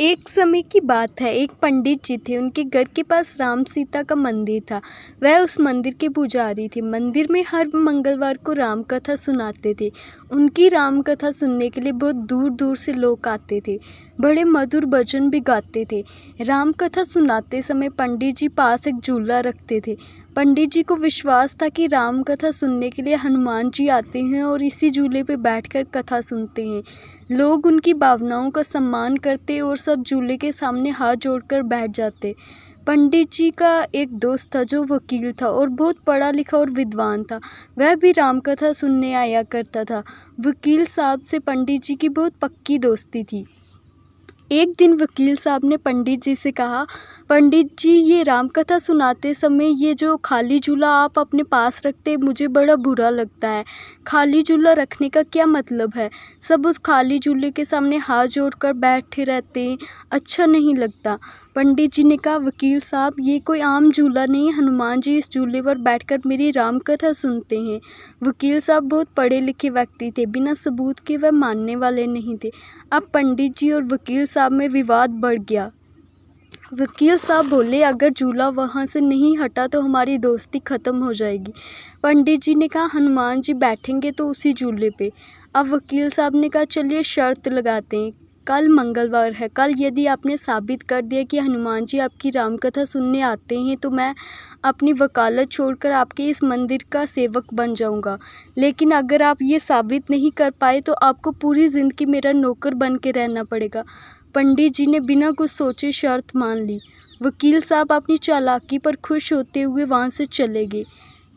एक समय की बात है, एक पंडित जी थे। उनके घर के पास राम सीता का मंदिर था। वह उस मंदिर के पुजारी थे। मंदिर में हर मंगलवार को राम कथा सुनाते थे। उनकी राम कथा सुनने के लिए बहुत दूर दूर से लोग आते थे। बड़े मधुर भजन भी गाते थे। राम कथा सुनाते समय पंडित जी पास एक झूला रखते थे। पंडित जी को विश्वास था कि राम कथा सुनने के लिए हनुमान जी आते हैं और इसी झूले पर बैठकर कथा सुनते हैं। लोग उनकी भावनाओं का सम्मान करते और सब झूले के सामने हाथ जोड़कर बैठ जाते। पंडित जी का एक दोस्त था जो वकील था और बहुत पढ़ा लिखा और विद्वान था। वह भी राम कथा सुनने आया करता था। वकील साहब से पंडित जी की बहुत पक्की दोस्ती थी। एक दिन वकील साहब ने पंडित जी से कहा, पंडित जी, ये राम कथा सुनाते समय ये जो खाली झूला आप अपने पास रखते, मुझे बड़ा बुरा लगता है। खाली झूला रखने का क्या मतलब है? सब उस खाली झूले के सामने हाथ जोड़कर बैठे रहते हैं, अच्छा नहीं लगता। पंडित जी ने कहा, वकील साहब, ये कोई आम झूला नहीं, हनुमान जी इस झूले पर बैठकर मेरी राम कथा सुनते हैं। वकील साहब बहुत पढ़े लिखे व्यक्ति थे, बिना सबूत के वह मानने वाले नहीं थे। अब पंडित जी और वकील साहब में विवाद बढ़ गया। वकील साहब बोले, अगर झूला वहाँ से नहीं हटा तो हमारी दोस्ती ख़त्म हो जाएगी। पंडित जी ने कहा, हनुमान जी बैठेंगे तो उसी झूले पे। अब वकील साहब ने कहा, चलिए शर्त लगाते हैं, कल मंगलवार है, कल यदि आपने साबित कर दिया कि हनुमान जी आपकी रामकथा सुनने आते हैं तो मैं अपनी वकालत छोड़कर आपके इस मंदिर का सेवक बन जाऊंगा। लेकिन अगर आप ये साबित नहीं कर पाए तो आपको पूरी ज़िंदगी मेरा नौकर बन के रहना पड़ेगा। पंडित जी ने बिना कुछ सोचे शर्त मान ली। वकील साहब अपनी चालाकी पर खुश होते हुए वहाँ से चले गए।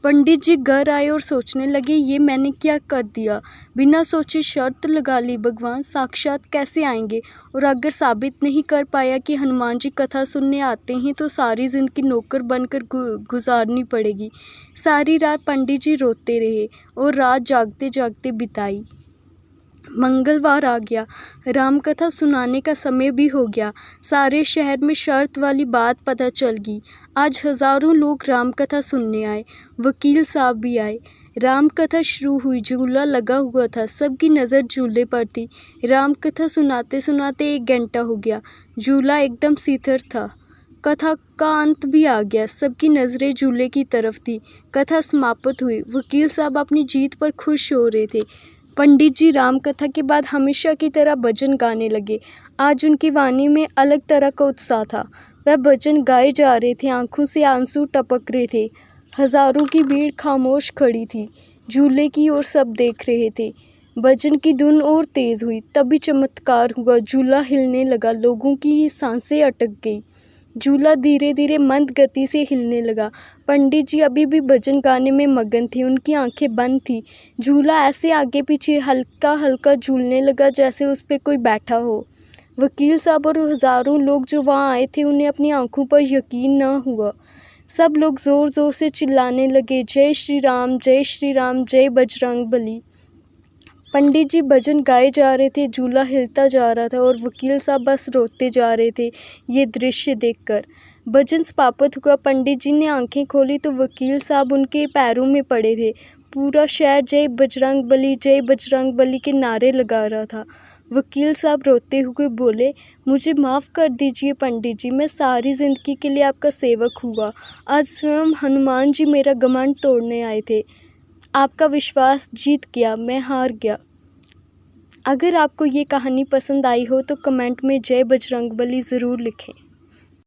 पंडित जी घर आए और सोचने लगे, ये मैंने क्या कर दिया, बिना सोचे शर्त लगा ली। भगवान साक्षात कैसे आएंगे? और अगर साबित नहीं कर पाया कि हनुमान जी कथा सुनने आते हैं तो सारी ज़िंदगी नौकर बनकर गुजारनी पड़ेगी। सारी रात पंडित जी रोते रहे और रात जागते जागते बिताई। मंगलवार आ गया, रामकथा सुनाने का समय भी हो गया। सारे शहर में शर्त वाली बात पता चल गई। आज हज़ारों लोग रामकथा सुनने आए। वकील साहब भी आए। रामकथा शुरू हुई। झूला लगा हुआ था, सबकी नज़र झूले पर थी। रामकथा सुनाते सुनाते 1 घंटा हो गया। झूला एकदम शिथिल था। कथा का अंत भी आ गया। सबकी नज़रें झूले की तरफ थी। कथा समाप्त हुई। वकील साहब अपनी जीत पर खुश हो रहे थे। पंडित जी राम कथा के बाद हमेशा की तरह भजन गाने लगे। आज उनकी वाणी में अलग तरह का उत्साह था। वह भजन गाए जा रहे थे, आंखों से आंसू टपक रहे थे। हजारों की भीड़ खामोश खड़ी थी। झूले की ओर सब देख रहे थे। भजन की धुन और तेज हुई। तभी चमत्कार हुआ, झूला हिलने लगा। लोगों की सांसें अटक गई। झूला धीरे धीरे मंद गति से हिलने लगा। पंडित जी अभी भी भजन गाने में मगन थे, उनकी आंखें बंद थी। झूला ऐसे आगे पीछे हल्का हल्का झूलने लगा जैसे उस पर कोई बैठा हो। वकील साहब और हजारों लोग जो वहाँ आए थे, उन्हें अपनी आंखों पर यकीन न हुआ। सब लोग जोर जोर से चिल्लाने लगे, जय श्री राम, जय श्री राम, जय बजरंग बली। पंडित जी भजन गाए जा रहे थे, झूला हिलता जा रहा था और वकील साहब बस रोते जा रहे थे ये दृश्य देखकर। भजन समाप्त हुआ। पंडित जी ने आंखें खोली तो वकील साहब उनके पैरों में पड़े थे। पूरा शहर जय बजरंग बली के नारे लगा रहा था। वकील साहब रोते हुए बोले, मुझे माफ़ कर दीजिए पंडित जी, मैं सारी ज़िंदगी के लिए आपका सेवक हुआ। आज स्वयं हनुमान जी मेरा घमंड तोड़ने आए थे। आपका विश्वास जीत गया, मैं हार गया। अगर आपको ये कहानी पसंद आई हो तो कमेंट में जय बजरंगबली ज़रूर लिखें।